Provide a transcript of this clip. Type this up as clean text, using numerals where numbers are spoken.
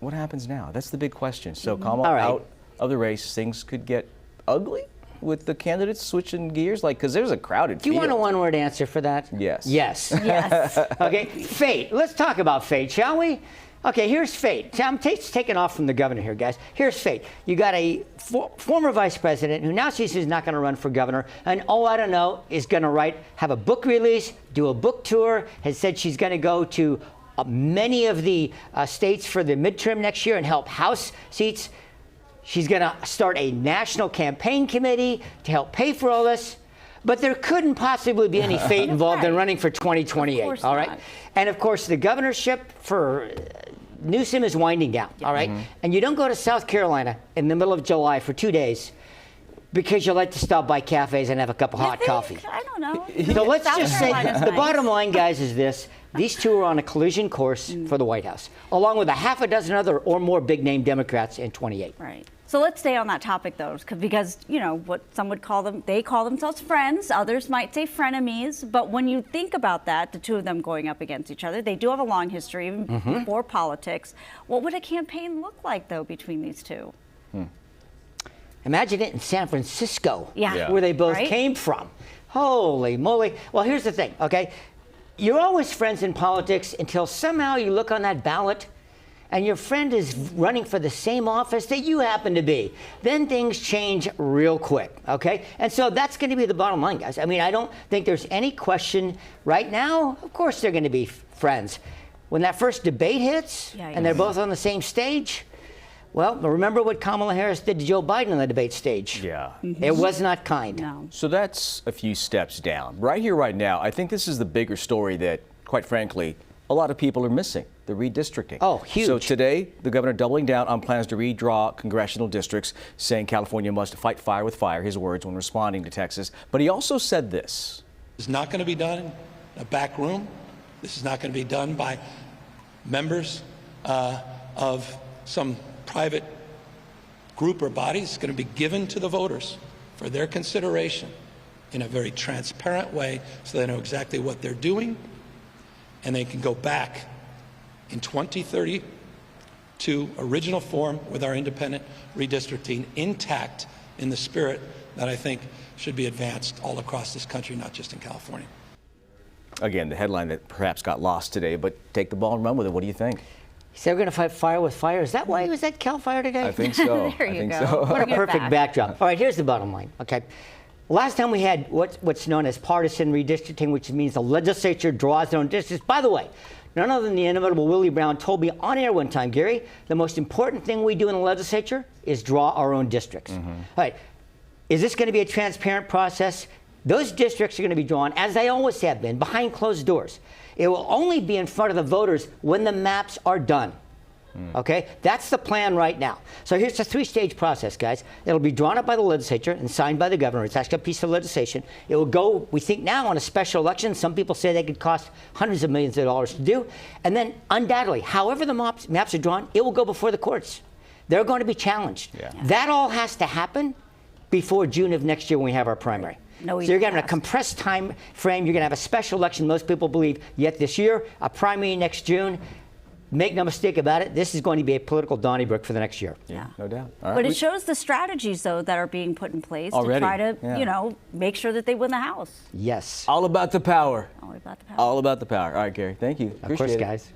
what happens now? That's the big question. So Kamala out of the race, things could get ugly with the candidates switching gears, like, because there's a crowded field. Do you want a one-word answer for that? Yes. Yes. Yes. Okay, fate. Let's talk about fate, shall we? Okay, here's fate. I'm taking off from the governor here, guys. Here's fate. You got a former vice president who now says he's not going to run for governor, and I don't know, is going to have a book release, do a book tour, has said she's going to go to many of the states for the midterm next year and help House seats. She's going to start a national campaign committee to help pay for all this. But there couldn't possibly be any fate involved in running for 2028, all right? Not. And, of course, the governorship for Newsom is winding down, all right? And you don't go to South Carolina in the middle of July for 2 days because you like to stop by cafes and have a cup of hot coffee. I don't know. So let's South just say Carolina's the nice. bottom line, guys, is this. These two are on a collision course for the White House, along with a half a dozen other or more big-name Democrats in 28. Right. So let's stay on that topic, though, because, you know, what some would call them, they call themselves friends. Others might say frenemies. But when you think about that, the two of them going up against each other, they do have a long history, even before politics. What would a campaign look like, though, between these two? Imagine it in San Francisco, Yeah. where they both Right? came from. Holy moly. Well, here's the thing, okay? You're always friends in politics until somehow you look on that ballot and your friend is running for the same office that you happen to be. Then things change real quick, okay? And so that's going to be the bottom line, guys. I mean, I don't think there's any question right now. Of course they're going to be friends. When that first debate hits and they're both on the same stage, well, remember what Kamala Harris did to Joe Biden on the debate stage. Yeah. It was not kind. No. So that's a few steps down. Right here, right now, I think this is the bigger story that, quite frankly, a lot of people are missing, the redistricting. Oh, huge. So today, the governor doubling down on plans to redraw congressional districts, saying California must fight fire with fire, his words when responding to Texas. But he also said this. It's not going to be done in a back room. This is not going to be done by members of some private group or body. It's going to be given to the voters for their consideration in a very transparent way so they know exactly what they're doing, and they can go back in 2030 to original form with our independent redistricting intact in the spirit that I think should be advanced all across this country, not just in California. Again, the headline that perhaps got lost today, but take the ball and run with it. What do you think? He said we're going to fight fire with fire. Is that why he was at Cal Fire today? I think so. There you I think go. so. What a Bring it perfect back. backdrop. All right, here's the bottom line, okay? Last time we had what's known as partisan redistricting, which means the legislature draws their own districts. By the way, none other than the inimitable Willie Brown told me on air one time, Gary, the most important thing we do in the legislature is draw our own districts. All right, is this going to be a transparent process? Those districts are going to be drawn, as they always have been, behind closed doors. It will only be in front of the voters when the maps are done. Okay, that's the plan right now. So here's the three-stage process, guys. It'll be drawn up by the legislature and signed by the governor. It's actually a piece of legislation. It will go, we think now, on a special election. Some people say they could cost hundreds of millions of dollars to do. And then, undoubtedly, however the maps are drawn, it will go before the courts. They're going to be challenged. That all has to happen before June of next year when we have our primary. No, so you're going to have a compressed time frame. You're going to have a special election, most people believe, yet this year, a primary next June. Make no mistake about it, this is going to be a political Donnybrook for the next year. Yeah. No doubt. All right. But it shows the strategies, though, that are being put in place Already, to try to, yeah. you know, make sure that they win the House. Yes. All about the power. All about the power. All about the power. All right, Gary. Thank you. Of course, guys.